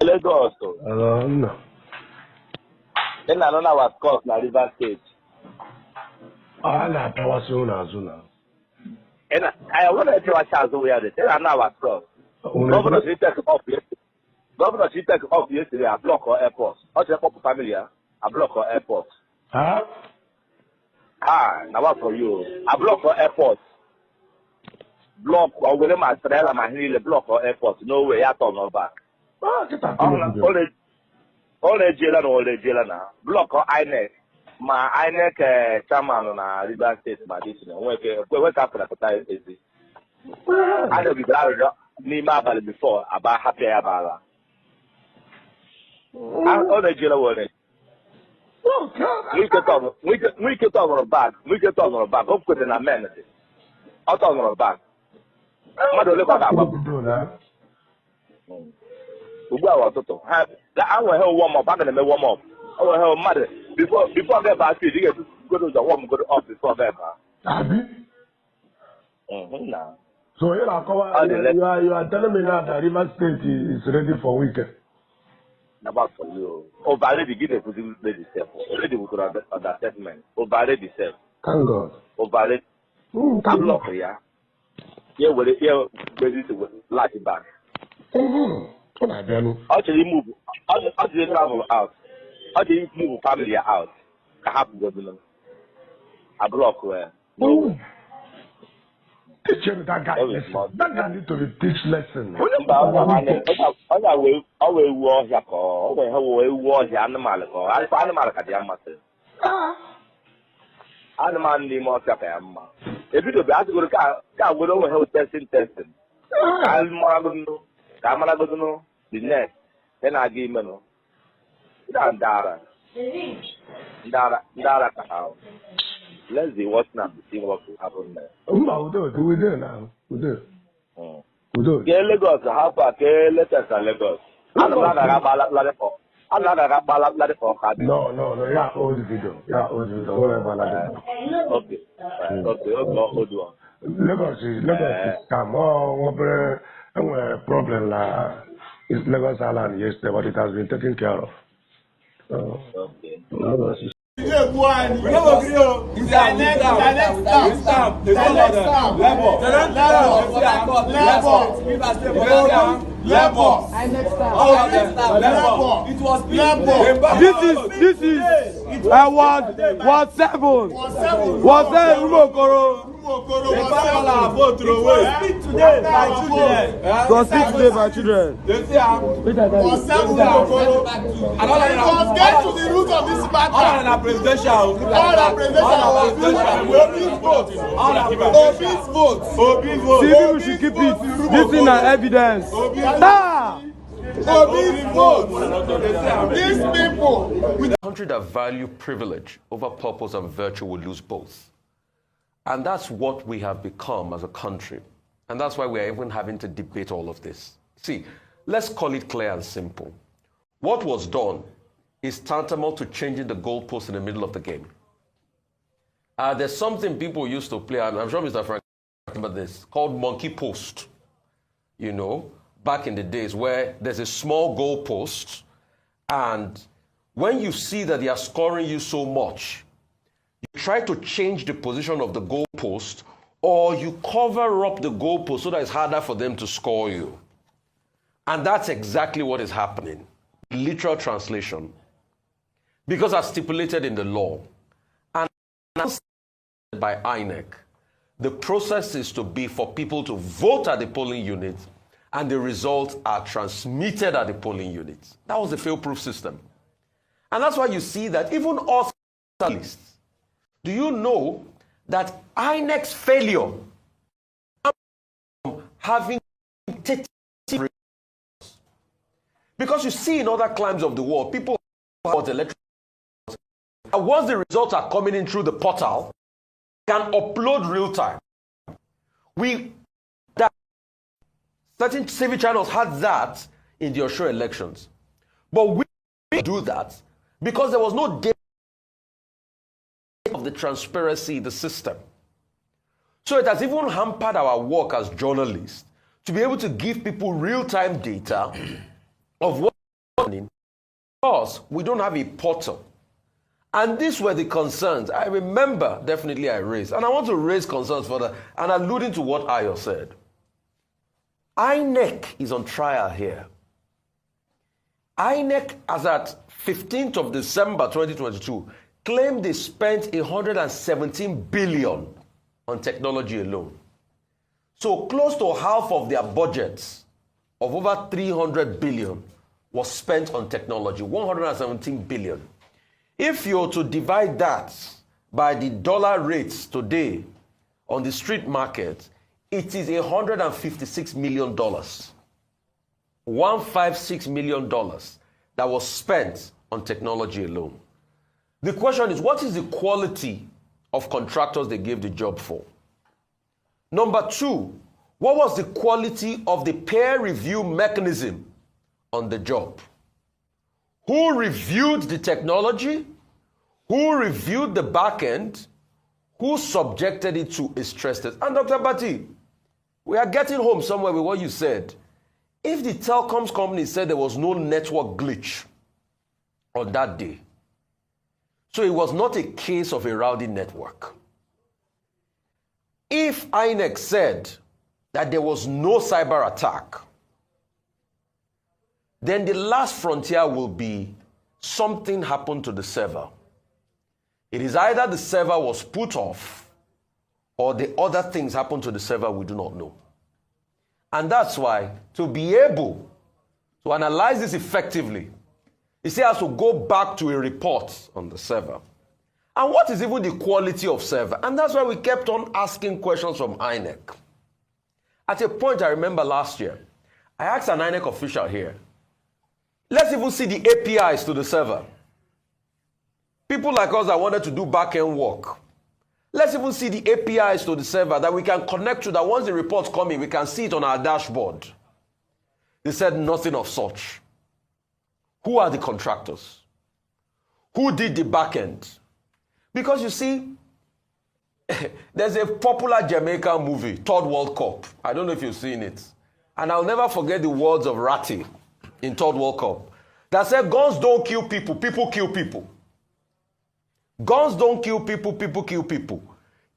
Lagos. No. Then I don't know what cost na River State. Na power soon. And I want to tell you how we are. Then I know what cost. Governor should take off yesterday. Governor should take off yesterday. A block or airport. What's your family? A block or airport. Huh? Now what for you? A block or airport. Block or whether my friend or my hill block or airport. No way. I don't know back. Only jailer now. Block or INEC. My INEC chairman na River State Madison. Wake up for the time is it? I know we got me mabal before about happy about. Only jailer was it. We can talk on back. We can talk on back. Go put in a man. I'll talk on back. Mother, look at that. I will help warm up. I'm going to warm up. I will help mother. Before I get back to you, you go to the warm, go to office before that. So you are telling me now that River State is ready for weekend. About for you. Overalready give a position ready self. Already we could have that statement. Overalready self. Thank God. Overalready. I'm not here. Yeah, well, here ready to lash it back. Actually move. Actually travel out. Actually move family out. I have to go below. A block where. No. Teach him that guy lesson. That guy need to be teach lesson. Let's see what's now. See what will happen there. We do now. We do. Lagos, how far? Let's Lagos. No. Yeah, old video. Okay. Old one. Lagos is come on. Problem la. It's Lagos Island yesterday, but it has been taken care of. Okay. Lagos is. We don't agree. It's the next stamp. It was this is I was 7 by children. Get to the root of this matter. Presidential. Obese vote. See, people should keep it. This thing is evidence. Obese vote. These people. A country that value privilege over purpose and virtue will lose both. And that's what we have become as a country. And that's why we're even having to debate all of this. See, let's call it clear and simple. What was done is tantamount to changing the goalpost in the middle of the game. There's something people used to play, and I'm sure Mr. Frank remember this, called monkey post. You know, back in the days where there's a small goalpost, and when you see that they are scoring you so much, you try to change the position of the goalpost, or you cover up the goalpost so that it's harder for them to score you. And that's exactly what is happening. Literal translation. Because as stipulated in the law, and by INEC, the process is to be for people to vote at the polling unit, and the results are transmitted at the polling units. That was the fail-proof system. And that's why you see that even us analysts, do you know that INEC's failure having because you see in other climes of the world, people want electric. And once the results are coming in through the portal, can upload real time. Certain TV channels had that in the Osho elections. But we do that because there was no data of the transparency in the system. So it has even hampered our work as journalists to be able to give people real-time data of what because we don't have a portal. And these were the concerns I remember definitely I raised. And I want to raise concerns further, and alluding to what Ayo said. INEC is on trial here. INEC, as at 15th of December 2022, claimed they spent 117 billion on technology alone. So close to half of their budgets of over 300 billion was spent on technology, 117 billion. If you're to divide that by the dollar rates today on the street market, it is $156 million. $156 million that was spent on technology alone. The question is, what is the quality of contractors they gave the job for? Number two, what was the quality of the peer review mechanism on the job? Who reviewed the technology? Who reviewed the back end? Who subjected it to a stress test? And Dr. Bati, we are getting home somewhere with what you said. If the telecoms company said there was no network glitch on that day, so it was not a case of a rowdy network. If INEC said that there was no cyber attack, then the last frontier will be something happened to the server. It is either the server was put off or the other things happened to the server we do not know. And that's why, to be able to analyze this effectively, you still has to go back to a report on the server. And what is even the quality of server? And that's why we kept on asking questions from INEC. At a point, I remember last year, I asked an INEC official here, let's even see the APIs to the server. People like us that wanted to do back-end work, let's even see the APIs to the server that we can connect to, that once the reports come in, we can see it on our dashboard. They said nothing of such. Who are the contractors? Who did the back end? Because you see, there's a popular Jamaican movie, Third World Cup. I don't know if you've seen it. And I'll never forget the words of Ratty in Third World Cup that said, guns don't kill people, people kill people. Guns don't kill people, people kill people.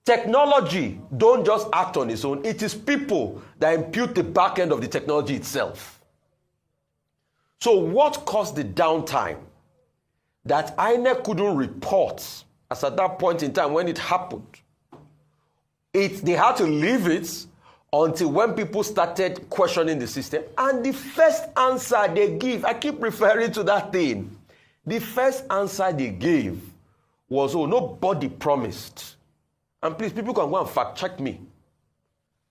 Technology don't just act on its own. It is people that impute the back end of the technology itself. So what caused the downtime that INEC couldn't report as at that point in time when it happened? They had to leave it until when people started questioning the system. And the first answer they give, I keep referring to that thing. The first answer they gave was, oh, nobody promised. And please, people can go and fact check me.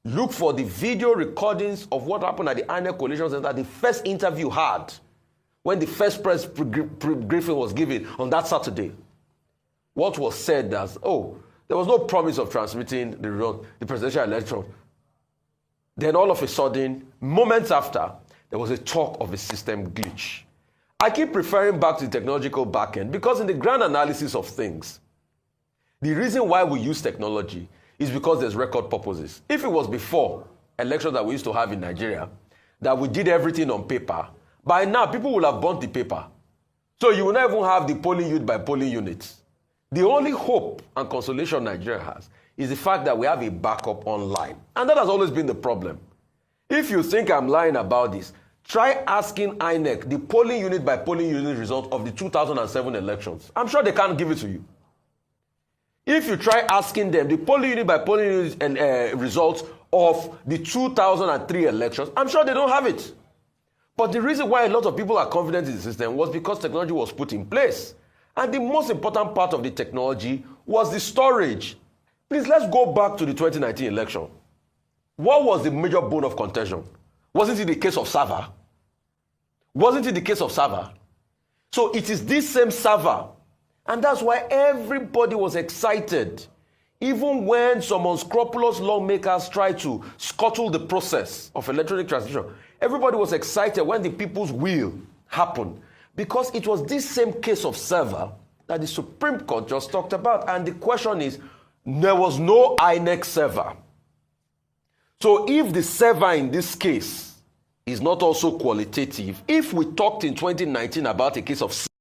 Look for the video recordings of what happened at the INEC Coalition Center, the first interview had when the first press briefing was given on that Saturday. What was said as, oh, there was no promise of transmitting the presidential election. Then all of a sudden, moments after, there was a talk of a system glitch. I keep referring back to the technological backend because in the grand analysis of things, the reason why we use technology is because there's record purposes. If it was before elections that we used to have in Nigeria, that we did everything on paper, by now people will have burnt the paper. So you will not even have the polling unit by polling units. The only hope and consolation Nigeria has is the fact that we have a backup online. And that has always been the problem. If you think I'm lying about this, try asking INEC the polling unit by polling unit result of the 2007 elections. I'm sure they can't give it to you. If you try asking them the polling unit by polling unit results of the 2003 elections, I'm sure they don't have it. But the reason why a lot of people are confident in the system was because technology was put in place. And the most important part of the technology was the storage. Please, let's go back to the 2019 election. What was the major bone of contention? Wasn't it the case of server? Wasn't it the case of server? So it is this same server. And that's why everybody was excited. Even when some unscrupulous lawmakers tried to scuttle the process of electronic transmission, everybody was excited when the people's will happened. Because it was this same case of server that the Supreme Court just talked about. And the question is, there was no INEC server. So if the server in this case is not also qualitative. If we talked in 2019 about a case of